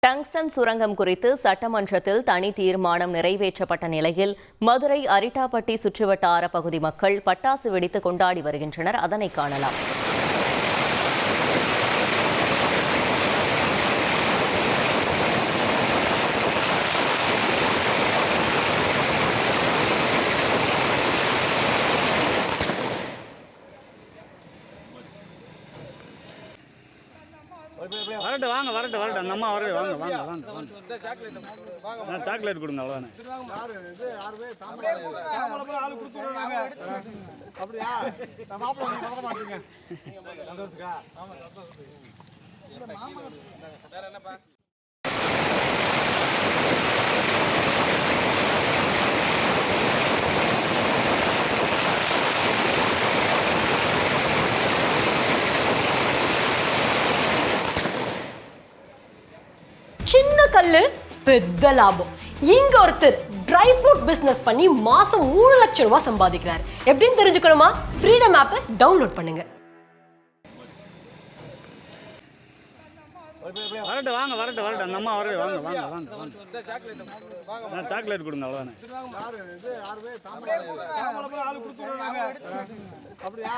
Tungsten சுரங்கம் குறித்து சட்டமன்றத்தில் தனி தீர்மானம் நிறைவேற்றப்பட்ட நிலையில் மதுரை அரிட்டாப்பட்டி சுற்றுவட்டார பகுதி மக்கள் பட்டாசு வெடித்து கொண்டாடி வருகின்றனர். அதனை காணலாம். வரட்டும் அந்த அம்மா வரவே வாங்க சாக்லேட் கொடுங்க அவ்வளோதானே. சின்ன கல்லு பெரிய லாபம். இங்க ஒருத்தர் ட்ரை ஃப்ரூட் பிசினஸ் பண்ணி மாசம் 3 லட்சம் ரூபாய் சம்பாதிக்கிறார். எப்படின்னு தெரிஞ்சுக்கணுமா? ஃப்ரீடம் ஆப்பை டவுன்லோட் பண்ணுங்க. வரட்டும் அந்த அம்மா வரவே வாங்க சாக்லேட் கொடுங்க அவ்வளோதானே. அப்படியா?